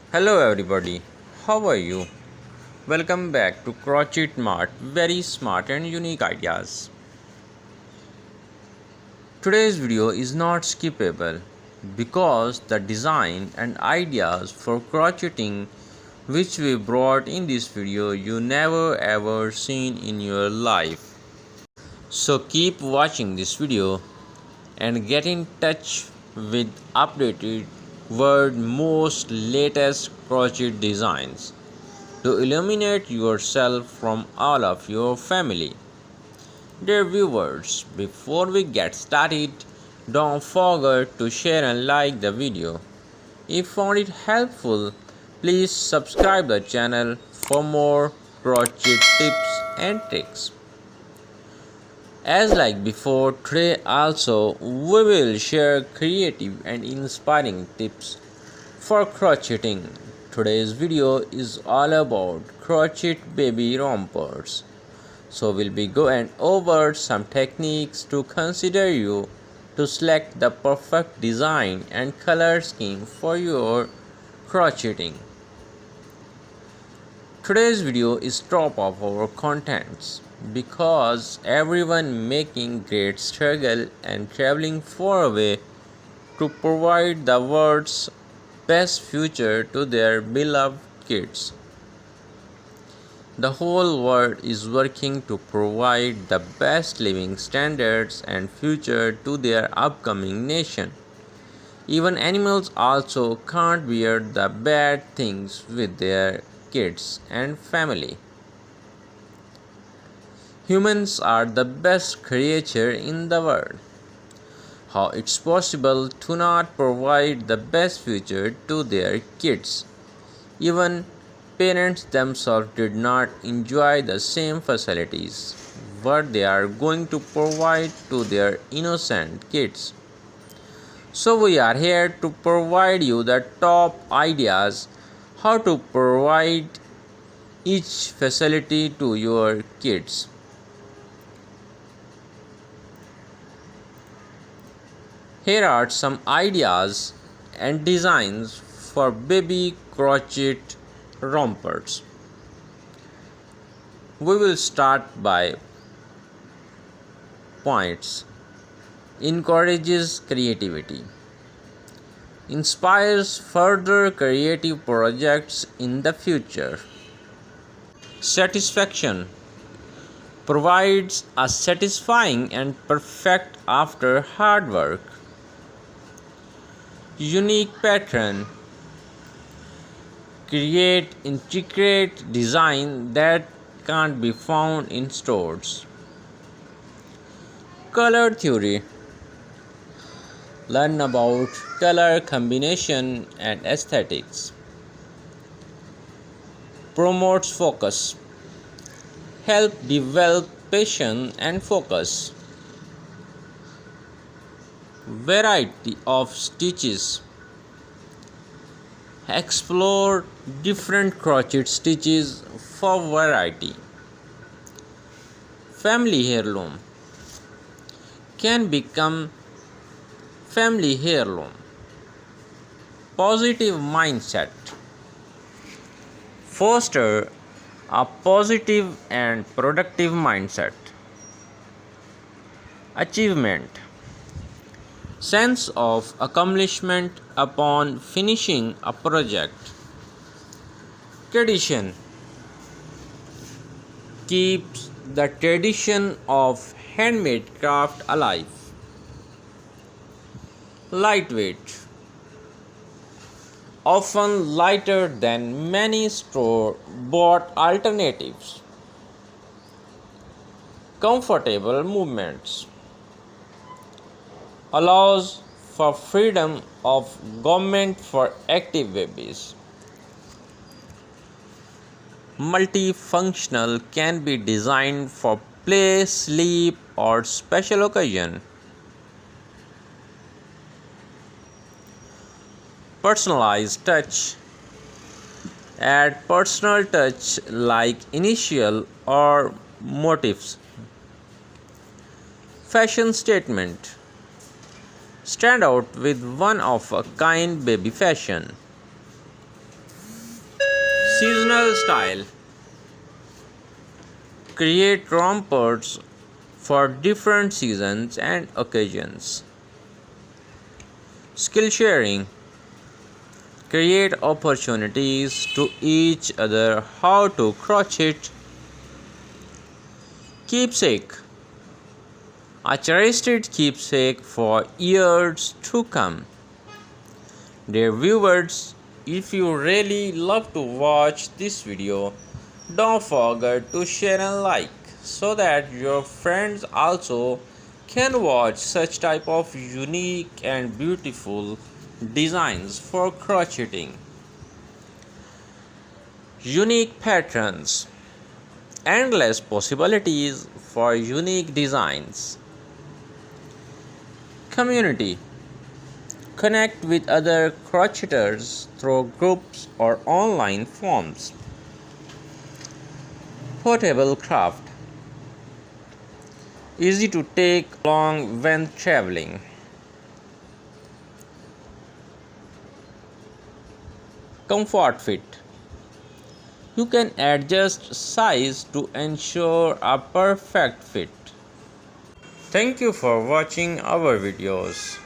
Hello everybody, how are you? Welcome back to Crochet Mart, very smart and unique ideas. Today's video is not skippable because the design and ideas for crocheting which we brought in this video you never ever seen in your life. So keep watching this video and get in touch with updated world most latest crochet designs to illuminate yourself from all of your family. Dear viewers, before we get started, don't forget to share and like the video. If you found it helpful, please subscribe the channel for more crochet tips and tricks. As like before, today also we will share creative and inspiring tips for crocheting. Today's video is all about crochet baby rompers. So we'll be going over some techniques to consider you to select the perfect design and color scheme for your crocheting. Today's video is top of our contents because everyone making great struggle and traveling far away to provide the world's best future to their beloved kids. The whole world is working to provide the best living standards and future to their upcoming nation. Even animals also can't bear the bad things with their kids and family. Humans are the best creature in the world. How it's possible to not provide the best future to their kids? Even parents themselves did not enjoy the same facilities what they are going to provide to their innocent kids. So we are here to provide you the top ideas how to provide each facility to your kids. Here are some ideas and designs for baby crochet rompers. We will start by points. Encourages creativity. Inspires further creative projects in the future. Satisfaction. Provides a satisfying and perfect after hard work. Unique pattern. Create intricate design that can't be found in stores. Color theory. Learn about color combination and aesthetics. Promotes focus. Help develop patience and focus. Variety of stitches. Explore different crochet stitches for variety. Family heirloom. Can become family heirloom. Positive mindset. Foster a positive and productive mindset. Achievement. Sense of accomplishment upon finishing a project. Tradition. Keeps the tradition of handmade craft alive. Lightweight. Often lighter than many store-bought alternatives. Comfortable movements. Allows for freedom of movement for active babies. Multifunctional, can be designed for play, sleep, or special occasion. Personalized touch. Add personal touch like initial or motifs. Fashion statement. Stand out with one of a kind baby fashion. Seasonal style. Create rompers for different seasons and occasions. Skill sharing. Create opportunities to each other how to crochet. Keepsake. A cherished keepsake for years to come. Dear viewers, if you really love to watch this video, don't forget to share and like so that your friends also can watch such type of unique and beautiful designs for crocheting. Unique patterns. Endless possibilities for unique designs. Community. Connect with other crocheters through groups or online forums. Portable craft. Easy to take along when traveling. Comfort fit. You can adjust size to ensure a perfect fit. Thank you for watching our videos.